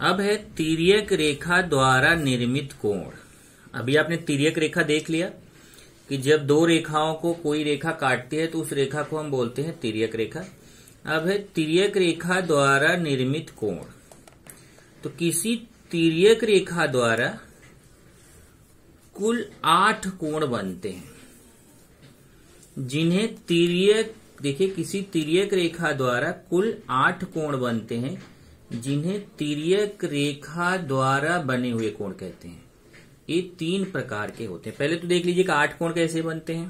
अब है तिर्यक रेखा द्वारा निर्मित कोण। अभी आपने तिर्यक रेखा देख लिया कि जब दो रेखाओं को कोई रेखा काटती है तो उस रेखा को हम बोलते हैं तिर्यक रेखा। अब है तिर्यक रेखा द्वारा निर्मित कोण। तो किसी तिर्यक रेखा द्वारा कुल 8 कोण बनते हैं, जिन्हें तिर्यक, देखिए किसी तिर्यक रेखा द्वारा कुल 8 कोण बनते हैं जिन्हें तिर्यक रेखा द्वारा बने हुए कोण कहते हैं। ये 3 प्रकार के होते हैं। पहले तो देख लीजिए कि 8 कोण कैसे बनते हैं।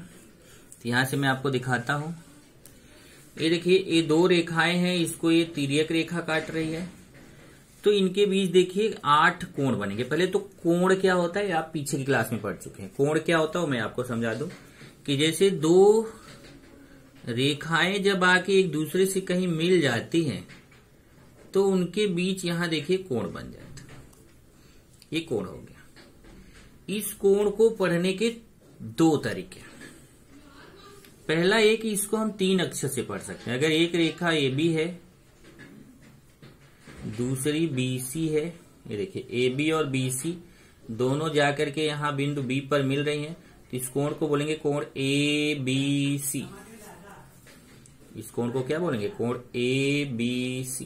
तो यहां से मैं आपको दिखाता हूं। ये देखिए, ये 2 रेखाएं हैं, इसको ये तिर्यक रेखा काट रही है, तो इनके बीच देखिए 8 कोण बनेंगे। पहले तो कोण क्या होता है आप पीछे की क्लास में पढ़ चुके हैं। कोण क्या होता है मैं आपको समझा दूं कि जैसे 2 रेखाएं जब आके एक दूसरे से कहीं मिल जाती हैं तो उनके बीच यहां देखिए कोण बन जाता है। ये कोण हो गया। इस कोण को पढ़ने के 2 तरीके। पहला एक, इसको हम 3 अक्षर से पढ़ सकते हैं। अगर एक रेखा AB है, दूसरी BC है, ये देखिए AB और BC दोनों जाकर के यहां बिंदु B पर मिल रही हैं, तो इस कोण को बोलेंगे कोण ABC। इस कोण को क्या बोलेंगे? कोण ABC।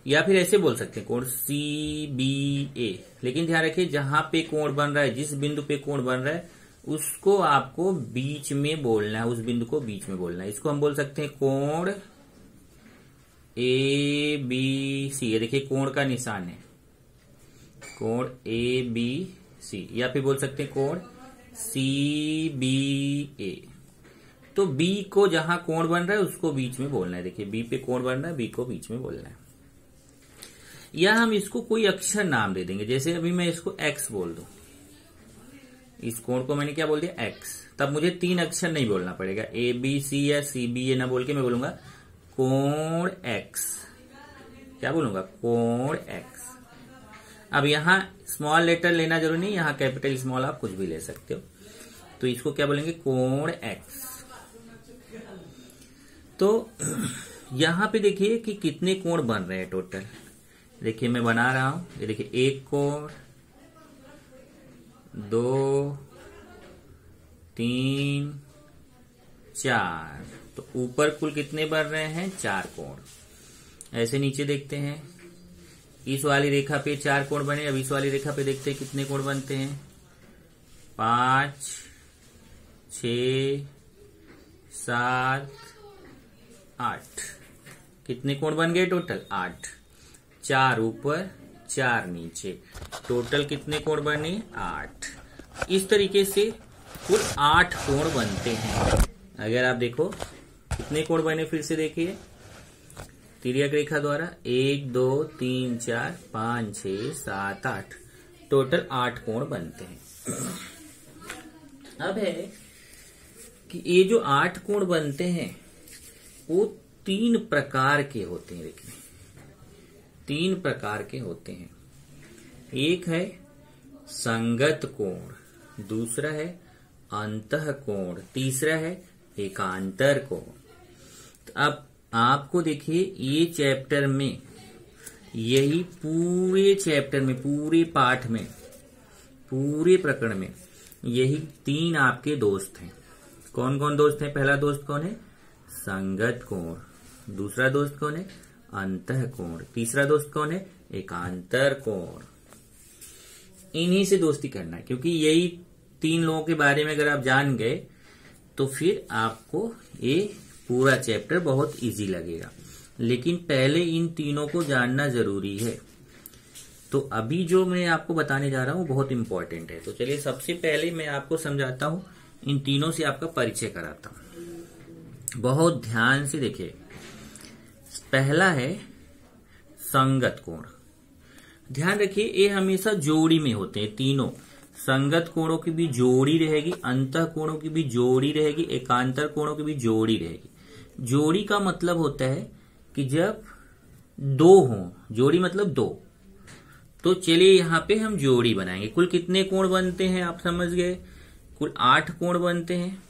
या फिर ऐसे बोल सकते हैं कोण CBA। लेकिन ध्यान रखिए जहां पे कोण बन रहा है, जिस बिंदु पे कोण बन रहा है उसको आपको बीच में बोलना है, उस बिंदु को बीच में बोलना है। इसको हम बोल सकते हैं कोण ABC। ये देखिए कोण का निशान है, कोण ABC। या फिर बोल सकते हैं कोण CBA। तो B को जहां कोण बन रहा है उसको बीच में बोलना है। देखिए B पे कोण बन रहा है, B को बीच में बोलना है। या हम इसको कोई अक्षर नाम दे देंगे। जैसे अभी मैं इसको X बोल दूं, इस कोण को मैंने क्या बोल दिया? X। तब मुझे 3 अक्षर नहीं बोलना पड़ेगा, ABC या CBA ना बोल के मैं बोलूंगा कोण X। क्या बोलूंगा? कोण X। अब यहां स्मॉल लेटर लेना जरूरी नहीं, यहां कैपिटल स्मॉल आप कुछ भी ले सकते हो। तो इसको क्या बोलेंगे? कोण X। तो यहां पे देखिए कि कितने कोण बन रहे हैं टोटल। देखिए मैं बना रहा हूं, ये देखिए 1 कोण, 2, 3, 4। तो ऊपर कुल कितने बन रहे हैं? 4 कोण। ऐसे नीचे देखते हैं, इस वाली रेखा पे 4 कोण बने। अब इस वाली रेखा पे देखते हैं कितने कोण बनते हैं। 5, 6, 7, 8। कितने कोण बन गए टोटल? 8। 4 ऊपर, 4 नीचे, टोटल कितने कोण बने? 8। इस तरीके से कुल 8 कोण बनते हैं। अगर आप देखो कितने कोण बने, फिर से देखिए तिर्यक रेखा द्वारा 1, 2, 3, 4, 5, 6, 7, 8, टोटल 8 कोण बनते हैं। अब है कि ये जो 8 कोण बनते हैं वो 3 प्रकार के होते हैं। देखिए 3 प्रकार के होते हैं। एक है संगत कोण, दूसरा है अंतः कोण, तीसरा है एकांतर कोण। तो अब आपको देखिए ये चैप्टर में, यही पूरे चैप्टर में, पूरे पाठ में, पूरे प्रकरण में यही 3 आपके दोस्त हैं। कौन कौन दोस्त हैं? पहला दोस्त कौन है? संगत कोण। दूसरा दोस्त कौन है? अंतः कोण। तीसरा दोस्त कौन है? एकांतर कोण। इन्हीं से दोस्ती करना है, क्योंकि यही 3 लोगों के बारे में अगर आप जान गए तो फिर आपको ये पूरा चैप्टर बहुत इजी लगेगा। लेकिन पहले इन तीनों को जानना जरूरी है। तो अभी जो मैं आपको बताने जा रहा हूं बहुत इंपॉर्टेंट है। तो चलिए सबसे पहले मैं आपको समझाता हूं, इन तीनों से आपका परिचय कराता हूं। बहुत ध्यान से देखिए। पहला है संगत कोण। ध्यान रखिए ये हमेशा जोड़ी में होते हैं तीनों। संगत कोणों की भी जोड़ी रहेगी, अंतः कोणों की भी जोड़ी रहेगी, एकांतर कोणों की भी जोड़ी रहेगी। जोड़ी का मतलब होता है कि जब 2 हों, जोड़ी मतलब 2। तो चलिए यहां पे हम जोड़ी बनाएंगे। कुल कितने कोण बनते हैं आप समझ गए? कुल 8 कोण बनते हैं।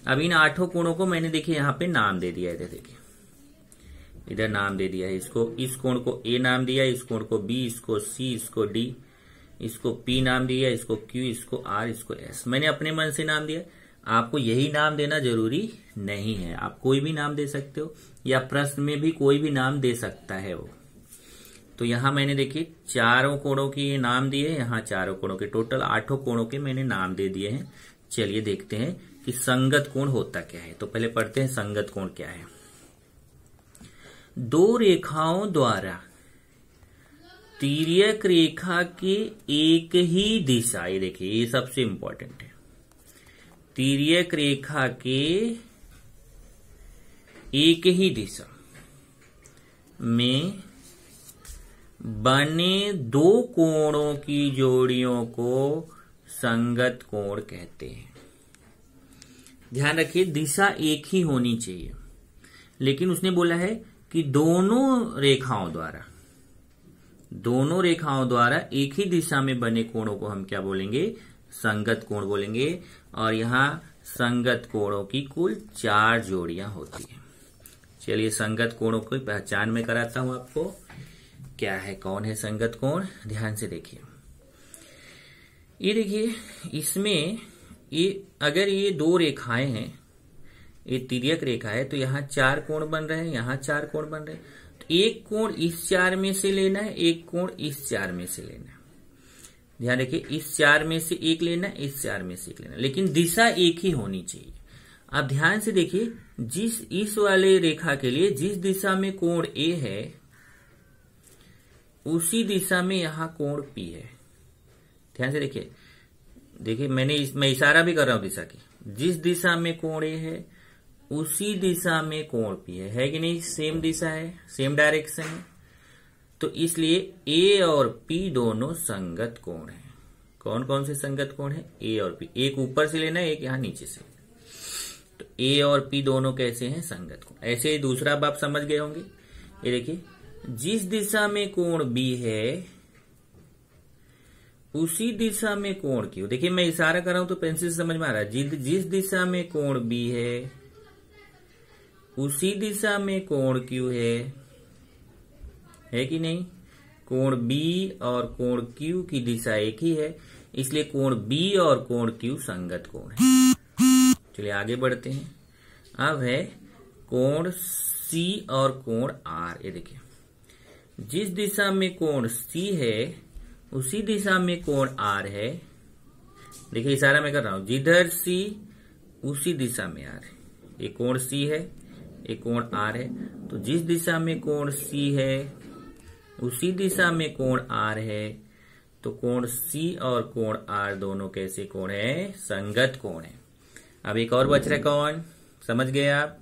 अब इन 8 कोणों को मैंने देखिए यहां पे नाम दे दिया है। देखिए इधर नाम दे दिया है इसको, इस कोण को ए नाम दिया, इस कोण को बी, इसको सी, इसको डी, इसको पी नाम दिया, इसको क्यू, इसको आर, इसको एस। मैंने अपने मन से नाम दिया, आपको यही नाम देना जरूरी नहीं है, आप कोई भी नाम दे सकते हो या प्रश्न में भी कोई भी नाम दे सकता है वो। तो यहां मैंने देखिए चारों कोणों के नाम दिए, यहां चारों कोणों के टोटल 8 कोणों के मैंने नाम दे दिए हैं। चलिए देखते हैं कि संगत कोण होता क्या है। तो पहले पढ़ते हैं संगत कोण क्या है। दो रेखाओं द्वारा तिर्यक रेखा के एक ही दिशा, ये देखिए ये सबसे इंपॉर्टेंट है, तिर्यक रेखा के एक ही दिशा में बने दो कोणों की जोड़ियों को संगत कोण कहते हैं। ध्यान रखिए दिशा एक ही होनी चाहिए, लेकिन उसने बोला है कि दोनों रेखाओं द्वारा एक ही दिशा में बने कोणों को हम क्या बोलेंगे, संगत कोण बोलेंगे। और यहां संगत कोणों की कुल 4 जोड़ियां होती हैं। चलिए संगत कोणों की पहचान में कराता हूं आपको, क्या है, कौन है संगत कोण। ध्यान से देखिए, ये देखिए इसमें ये अगर ये 2 रेखाएं हैं, ये तिर्यक रेखा है, तो यहाँ 4 कोण बन रहे हैं, यहाँ 4 कोण बन रहे हैं। तो एक कोण इस 4 में से लेना है, एक कोण इस 4 में से लेना है। ध्यान रखिए इस 4 में से एक लेना है, इस 4 में से एक लेना है, लेकिन दिशा एक ही होनी चाहिए। अब ध्यान से देखिए, जिस इस वाले रेखा के लिए जिस दिशा में कोण ए है उसी दिशा में यहाँ कोण पी है। ध्यान से देखिए, देखिए मैं इशारा भी कर रहा हूं दिशा की, जिस दिशा में कोण ए है उसी दिशा में कोण पी है कि नहीं, सेम दिशा है, सेम डायरेक्शन है। तो इसलिए ए और पी दोनों संगत कोण है। कौन कौन से संगत कोण है, ए और पी, एक ऊपर से लेना है, एक यहां नीचे से। तो ए और पी दोनों कैसे हैं, संगत कोण। ऐसे ही दूसरा अब आप समझ गए होंगे। ये देखिए जिस दिशा में कोण बी है उसी दिशा में कोण क्यू, देखिए मैं इशारा कर रहा हूं तो पेंसिल से समझ में आ रहा है, जिस दिशा में कोण बी है उसी दिशा में कोण क्यू है कि नहीं। कोण बी और कोण क्यू की दिशा एक ही है, इसलिए कोण बी और कोण क्यू संगत कोण है। चलिए आगे बढ़ते हैं। अब है कोण सी और कोण आर। ये देखिए जिस दिशा में कोण सी है उसी दिशा में कोण आर है। देखिए इशारा मैं कर रहा हूं, जिधर सी उसी दिशा में आर है। ये कोण सी है, एक कोण आर है, तो जिस दिशा में कोण सी है उसी दिशा में कोण आर है। तो कोण सी और कोण आर दोनों कैसे कोण है, संगत कोण है। अब एक और बच रहा है, कौन, समझ गए आप,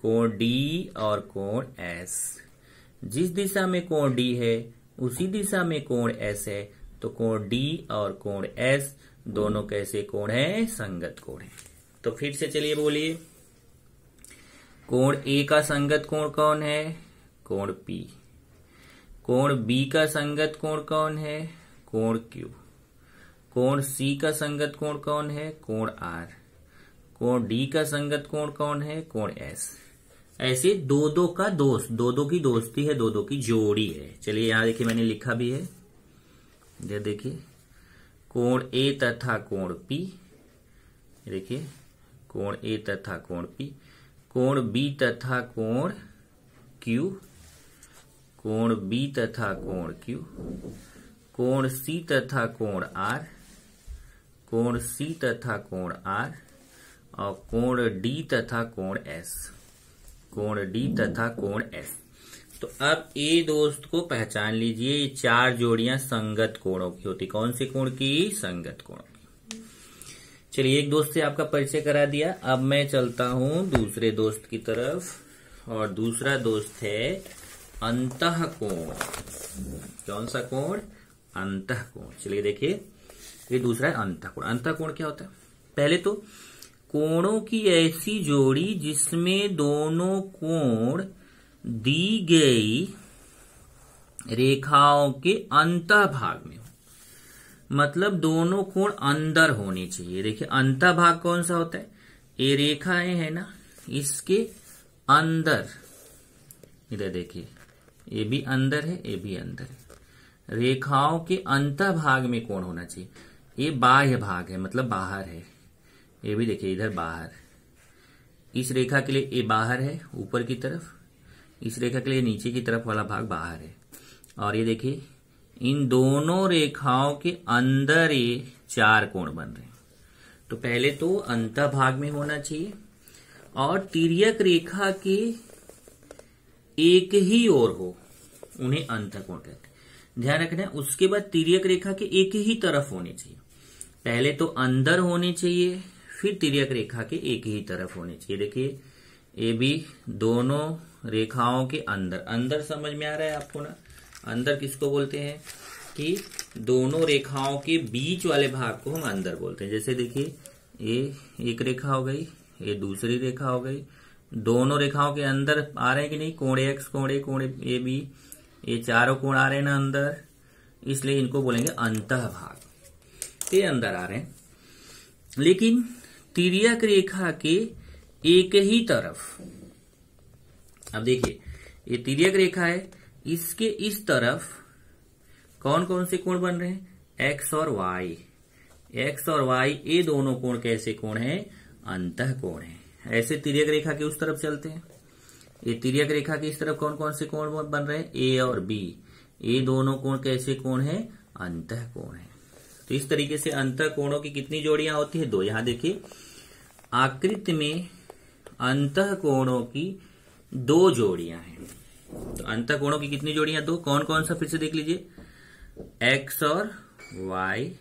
कोण डी और कोण एस। जिस दिशा में कोण डी है उसी दिशा में कोण एस है, तो कोण डी और कोण एस दोनों कैसे कोण है, संगत कोण है। तो फिर से चलिए बोलिए, कोण ए का संगत कोण कौन है, कोण पी। कोण बी का संगत कोण कौन है, कोण क्यू। कोण सी का संगत कोण कौन है, कोण आर। कोण डी का संगत कोण कौन है, कोण एस। ऐसे दो की दोस्ती है, दो की जोड़ी है। चलिए यहां देखिए मैंने लिखा भी है, ये देखिए कोण ए तथा कोण पी। देखिए कोण ए तथा कोण पी, कोण बी तथा कोण क्यू, कोण बी तथा कोण क्यू, कोण सी तथा कोण आर, कोण सी तथा कोण आर, और कोण डी तथा कोण एस। कोण डी तथा कोण एस। तो अब ए दोस्त को पहचान लीजिए, ये 4 जोड़ियां संगत कोणों की होती। कौन से कोण की, संगत कोणों की। चलिए एक दोस्त से आपका परिचय करा दिया, अब मैं चलता हूं दूसरे दोस्त की तरफ, और दूसरा दोस्त है अंतःकोण। कौन सा कोण, अंतःकोण। चलिए देखिए ये दूसरा है अंतःकोण। अंतःकोण क्या होता है, पहले तो कोणों की ऐसी जोड़ी जिसमें दोनों कोण दी गई रेखाओं के अंतःभाग में हो, मतलब दोनों कोण अंदर होने चाहिए। देखिए अंतःभाग कौन सा होता है, ये रेखाएं है ना, इसके अंदर इधर देखिए, ये भी अंदर है, ये भी अंदर है। रेखाओं के अंतः भाग में कोण होना चाहिए। ये बाह्य भाग है, मतलब बाहर है। ये भी देखिए इधर बाहर। इस रेखा के लिए ये बाहर है ऊपर की तरफ, इस रेखा के लिए नीचे की तरफ वाला भाग बाहर है। और ये देखिए इन दोनों रेखाओं के अंदर ये 4 कोण बन रहे हैं। तो पहले तो अंतः भाग में होना चाहिए और तिर्यक रेखा के एक ही ओर हो, उन्हें अंतः कोण कहते हैं। ध्यान रखना। उसके बाद तिर्यक रेखा के एक ही तरफ होने चाहिए। पहले तो अंदर होने चाहिए, फिर तिर्यक रेखा के एक ही तरफ होने चाहिए। देखिए ये भी दोनों रेखाओं के अंदर, अंदर समझ में आ रहा है आपको ना? अंदर किसको बोलते हैं कि दोनों रेखाओं के बीच वाले भाग को हम अंदर बोलते हैं। जैसे देखिए ये एक रेखा हो गई, ये दूसरी रेखा हो गई। दोनों रेखाओं के अंदर आ रहे हैं कि नहीं? कोण एक्स, कोण ए, कोण ए बी, ये चारों कोण आ रहे हैं ना अंदर, इसलिए इनको बोलेंगे अंतः भाग। ये अंदर आ रहे हैं। लेकिन तिर्यक रेखा के एक ही तरफ, अब देखिए ये तिर्यक रेखा है, इसके इस तरफ कौन कौन से कोण बन रहे हैं? एक्स और वाई। एक्स और वाई ये दोनों कोण कैसे कोण हैं? अंतः कोण है। ऐसे तिर्यक रेखा के उस तरफ चलते हैं। ये तिर्यक रेखा के इस तरफ कौन कौन से कोण बन रहे हैं? ए और बी। ये दोनों कोण कैसे कोण है? अंतः कोण है। तो इस तरीके से अंतः कोणों की कितनी जोड़ियां होती है? 2। यहां देखिए आकृति में अंतः कोणों की 2 जोड़ियां हैं। तो अंतः कोणों की कितनी जोड़ियां? 2। कौन कौन सा? फिर से देख लीजिए, एक्स और वाई,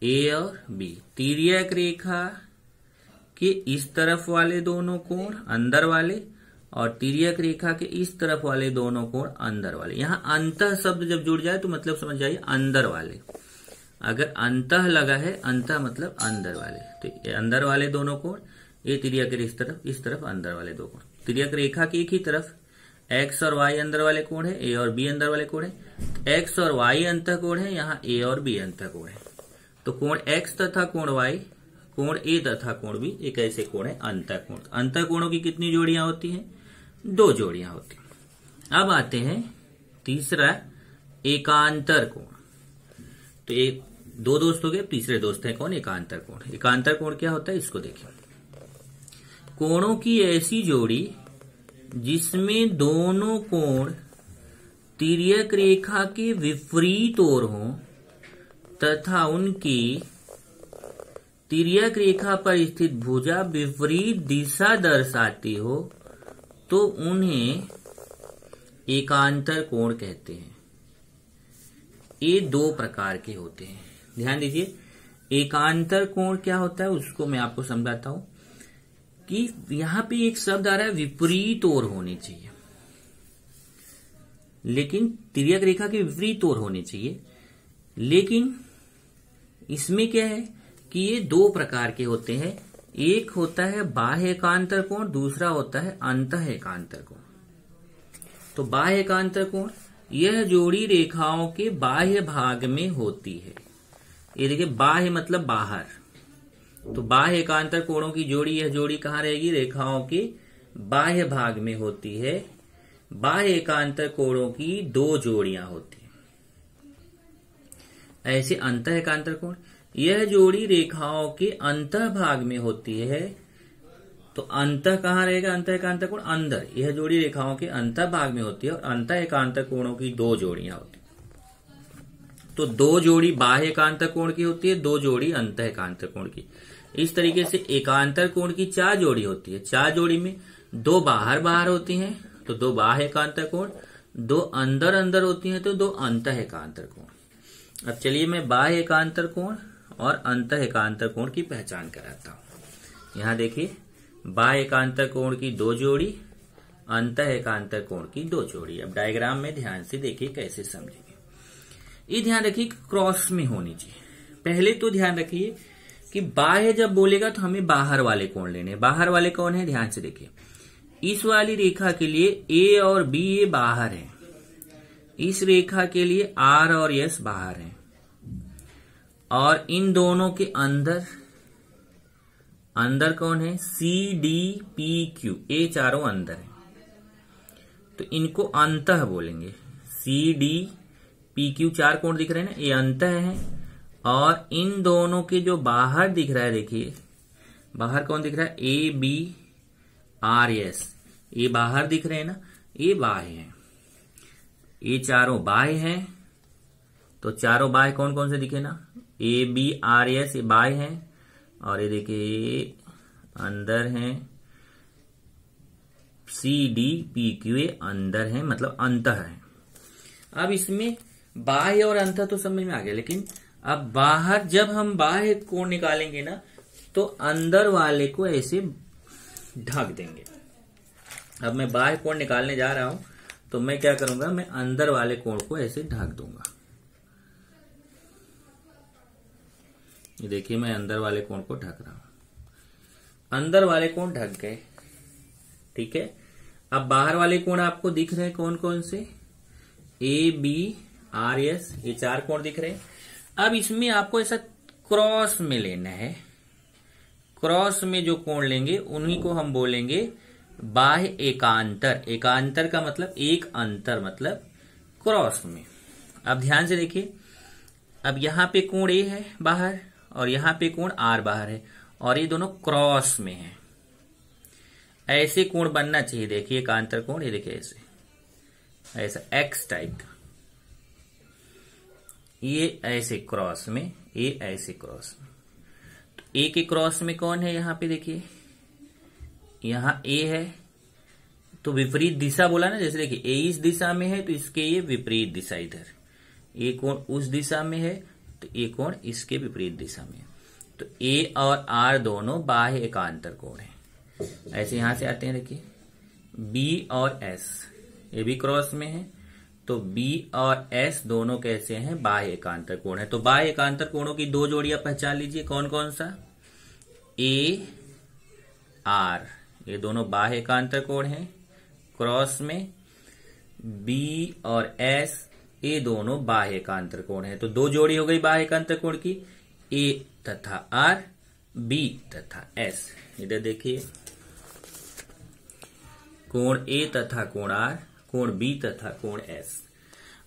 ए और बी। तिर्यक रेखा के इस तरफ वाले दोनों कोण अंदर वाले, और तिर्यक रेखा के इस तरफ वाले दोनों कोण अंदर वाले। यहां अंतः शब्द जब जुड़ जाए तो मतलब समझ जाइए अंदर वाले। अगर अंतः लगा है, अंतः मतलब अंदर वाले, तो ये अंदर वाले दोनों कोण, ये तिर्यक के इस तरफ अंदर वाले 2 कोण। तिर्यक रेखा की एक ही तरफ एक्स और वाई अंदर वाले कोण है, ए और बी अंदर वाले कोण है। एक्स और वाई अंतः कोण है, यहाँ ए और बी अंतः कोण है। तो कोण एक्स तथा कोण वाई, कोण ए तथा कोण बी, एक ऐसे कोण है अंतः कोण। अंतः कोणों की कितनी जोड़ियां होती हैं? 2 जोड़ियां होती हैं। अब आते हैं तीसरा, एकांतर कोण। तो एक 2 दोस्त हो गए, तीसरे दोस्त है कौन? एकांतर कोण। एकांतर कोण क्या होता है इसको देखिए। कोणों की ऐसी जोड़ी जिसमें दोनों कोण तिर्यक रेखा के विपरीत ओर हों तथा उनकी तिर्यक रेखा पर स्थित भुजा विपरीत दिशा दर्शाती हो, तो उन्हें एकांतर कोण कहते हैं। ये 2 प्रकार के होते हैं। ध्यान दीजिए, एकांतर कोण क्या होता है उसको मैं आपको समझाता हूं कि यहां पे एक शब्द आ रहा है विपरीत ओर होनी चाहिए, लेकिन तिर्यक रेखा के विपरीत ओर होनी चाहिए। लेकिन इसमें क्या है कि ये 2 प्रकार के होते हैं। एक होता है बाह्य एकांतर कोण, दूसरा होता है अंतः एकांतर कोण। तो बाह्य एकांतर कोण, यह जोड़ी रेखाओं के बाह्य भाग में होती है। ये देखिए बाह्य मतलब बाहर। तो बाह्य एकांतर कोणों की जोड़ी, यह जोड़ी कहाँ रहेगी? रेखाओं के बाह्य भाग में होती है। बाह्य एकांतर कोणों की 2 जोड़ियां होती हैं। ऐसे अंतः एकांतर कोण, यह जोड़ी रेखाओं के अंतः भाग में होती है। तो अंतः कहाँ रहेगा? अंतः एकांतर कोण अंदर। यह जोड़ी रेखाओं के अंतः भाग में होती है और अंतः एकांतर कोणों की 2 जोड़ियां होती है। तो 2 जोड़ी बाह्य एकांतर कोण की होती है, 2 जोड़ी अंतः एकांतर कोण की। इस तरीके से एकांतर कोण की 4 जोड़ी होती है। 4 जोड़ी में 2 बाहर बाहर होती हैं, तो 2 बाह्य एकांतर कोण, 2 अंदर अंदर होती हैं, तो 2 अंतः एकांतर कोण। अब चलिए मैं बाह्य एकांतर कोण और अंतः एकांतर कोण की पहचान कराता हूं। यहां देखिए बाह्य एकांतर कोण की 2 जोड़ी, अंतः एकांतर कोण की 2 जोड़ी। अब डायग्राम में ध्यान से देखिए कैसे समझेंगे। ये ध्यान रखिए क्रॉस में होनी चाहिए। पहले तो ध्यान रखिए कि बाह्य जब बोलेगा तो हमें बाहर वाले कोण लेने। बाहर वाले कौन है? ध्यान से देखिए, इस वाली रेखा के लिए ए और बी ये बाहर है, इस रेखा के लिए आर और एस बाहर है, और इन दोनों के अंदर अंदर कौन है? सी डी पी क्यू, ये चारों अंदर है। तो इनको अंतः बोलेंगे। सी डी पी क्यू 4 कोण दिख रहे हैं ना, ये अंतः है। और इन दोनों के जो बाहर दिख रहा है, देखिए बाहर कौन दिख रहा है, ए बी आर एस, ये बाहर दिख रहे हैं ना, ये बाह्य है। ये चारों बाह्य हैं, तो चारों बाह्य कौन कौन से दिखे ना, ए बी आर एस ये बाह्य है, और ये देखिए अंदर है, सी डी पी क्यू ये अंदर है, मतलब अंतः है। अब इसमें बाह्य और अंतः तो समझ में आ गया, लेकिन अब बाहर जब हम बाह्य कोण निकालेंगे ना, तो अंदर वाले को ऐसे ढक देंगे। अब मैं बाह्य कोण निकालने जा रहा हूं, तो मैं क्या करूंगा, मैं अंदर वाले कोण को ऐसे ढक दूंगा। ये देखिए मैं अंदर वाले कोण को ढक रहा हूं। अंदर वाले कोण ढक गए, ठीक है। अब बाहर वाले कोण आपको दिख रहे हैं कौन कौन से, ए बी आर एस, ये 4 कोण दिख रहे हैं। अब इसमें आपको ऐसा क्रॉस में लेना है। क्रॉस में जो कोण लेंगे उन्हीं को हम बोलेंगे बाह्य एकांतर। एकांतर का मतलब एक अंतर, मतलब क्रॉस में। अब ध्यान से देखिए, अब यहां पे कोण ए है बाहर, और यहां पे कोण आर बाहर है, और ये दोनों क्रॉस में है। ऐसे कोण बनना चाहिए, देखिए एकांतर कोण, ये देखिए ऐसे, ऐसा एक्स टाइप का, ये ऐसे क्रॉस में, ये ऐसे क्रॉस में। तो ए के क्रॉस में कौन है, यहां पे देखिए, यहां ए है, तो विपरीत दिशा बोला ना, जैसे देखिए ए इस दिशा में है, तो इसके ये विपरीत दिशा इधर, ये कोण उस दिशा में है, तो ये कोण इसके विपरीत दिशा में है। तो ए और आर दोनों बाह्य एकांतर कोण है। ऐसे यहां से आते हैं, देखिए बी और एस, ये भी क्रॉस में है, तो बी और एस दोनों कैसे हैं, बाह्य एकांतर कोण है। तो बाह्य एकांतर कोणों की 2 जोड़ियां पहचान लीजिए, कौन कौन सा, ए आर, ये दोनों बाह्य एकांतर कोण हैं क्रॉस में। बी और एस, ये दोनों बाह्य एकांतर कोण हैं। तो 2 जोड़ी हो गई बाह्य एकांतर कोण की, ए तथा आर, बी तथा एस। इधर देखिए कोण ए तथा कोण आर, कोण बी तथा कोण एस।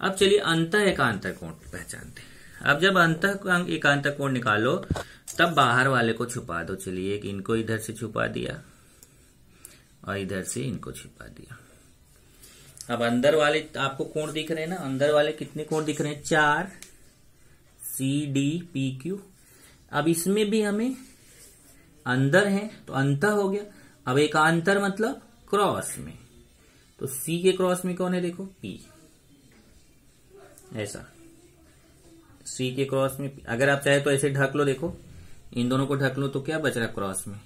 अब चलिए अंतः एकांतर कोण पहचानते हैं। अब जब अंतः एकांतर कोण निकालो, तब बाहर वाले को छुपा दो। चलिए इनको इधर से छुपा दिया, और इधर से इनको छुपा दिया। अब अंदर वाले आपको कोण दिख रहे हैं ना, अंदर वाले कितने कोण दिख रहे हैं, 4, सी डी पी क्यू। अब इसमें भी हमें अंदर है, तो अंतः हो गया। अब एकांतर मतलब क्रॉस में, तो सी के क्रॉस में कौन है, देखो पी, ऐसा सी के क्रॉस में। अगर आप चाहे तो ऐसे ढक लो, देखो इन दोनों को ढक लो, तो क्या बच रहा क्रॉस में,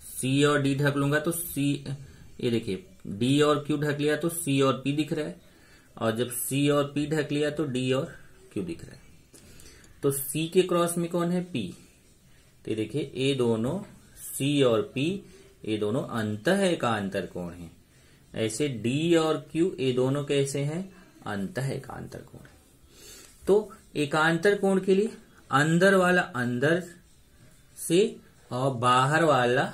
सी और डी ढक लूंगा तो सी, ये देखिए डी और क्यू ढक लिया तो सी और पी दिख रहा है, और जब सी और पी ढक लिया तो डी और क्यू दिख रहा है। तो सी के क्रॉस में कौन है, पी। तो देखिए ये दोनों सी और पी, ये दोनों अंतः एकांतर कोण हैं। ऐसे डी और क्यू, ये दोनों कैसे हैं, अंतः एकांतर कोण। तो एकांतर कोण के लिए अंदर वाला अंदर से और बाहर वाला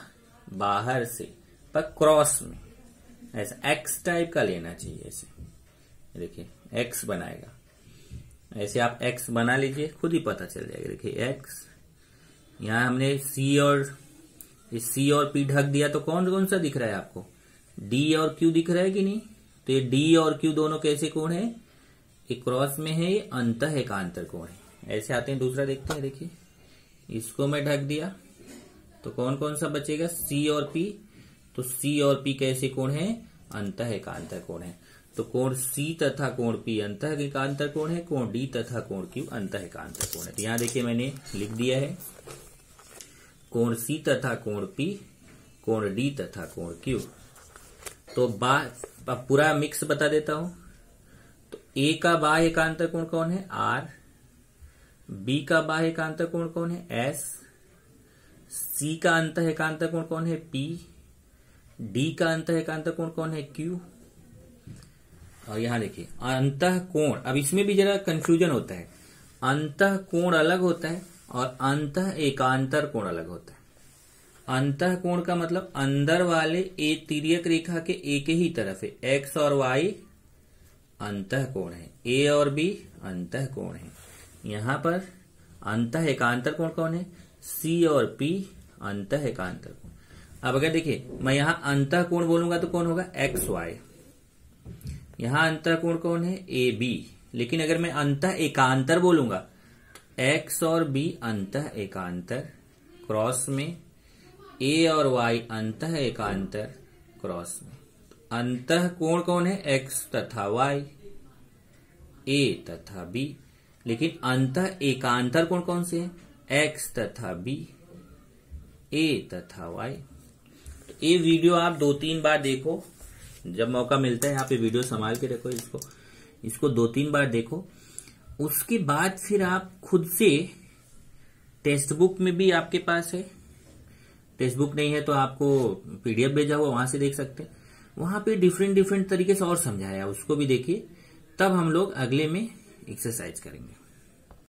बाहर से, पर क्रॉस में, ऐसा एक्स टाइप का लेना चाहिए। ऐसे देखिए एक्स बनाएगा, ऐसे आप एक्स बना लीजिए, खुद ही पता चल जाएगा। देखिए एक्स, यहां हमने सी और पी ढक दिया, तो कौन कौन सा दिख रहा है आपको, डी और क्यू दिख रहा है कि नहीं। तो ये डी और क्यू दोनों कैसे कोण है, ये क्रॉस में है, ये अंतः एकांतर कोण है। ऐसे आते हैं, दूसरा देखते हैं। देखिए इसको मैं ढक दिया, तो कौन कौन सा बचेगा, सी और पी। तो सी और पी कैसे कोण है, अंतः एकांतर कोण है। तो कोण सी तथा कोण पी अंतः एकांतर कोण है, कोण डी तथा कोण क्यू अंतः एकांतर कोण है। तो यहां देखिए मैंने लिख दिया है, कोण सी तथा कोण पी, कोण डी तथा कोण क्यू। तो अब पूरा मिक्स बता देता हूं। तो ए का बाह्य एकांतर कोण कौन है, आर। बी का बाह्य एकांतर कोण कौन है, एस। सी का अंतः एकांतर कोण कौन है, पी। डी का अंतः एकांतर कोण कौन है, क्यू। और यहां देखिए अंतः कोण, अब इसमें भी जरा कंफ्यूजन होता है। अंतः कोण अलग होता है और अंतः एकांतर कोण अलग होता है। अंतःकोण का मतलब अंदर वाले एक तिर्यक रेखा के एक ही तरफ है। एक्स और वाई अंतःकोण है, ए और बी अंतःकोण है। यहां पर अंतः एकांतर कोण कौन है? सी और पी अंतः एकांतर कोण। अब अगर देखिए मैं यहां अंतःकोण बोलूंगा तो कौन होगा? X Y. यहां अंतःकोण कौन है? A B. लेकिन अगर मैं अंतः एकांतर बोलूंगा तो एक्स और बी अंतः एकांतर क्रॉस में ए और वाई अंतः एकांतर क्रॉस में। अंतः कोण कौन है? एक्स तथा वाई, ए तथा बी। लेकिन अंतः एकांतर कोण कौन से हैं? एक्स तथा बी, ए तथा वाई। तो ये वीडियो आप 2-3 बार देखो, जब मौका मिलता है यहाँ पे वीडियो संभाल के रखो, इसको 2-3 बार देखो। उसके बाद फिर आप खुद से टेक्स्ट बुक में भी आपके पास है, टेक्स्ट बुक नहीं है तो आपको पीडीएफ भेजा हुआ वहां से देख सकते हैं। वहां पे डिफरेंट तरीके से और समझाया, उसको भी देखिए। तब हम लोग अगले में एक्सरसाइज करेंगे।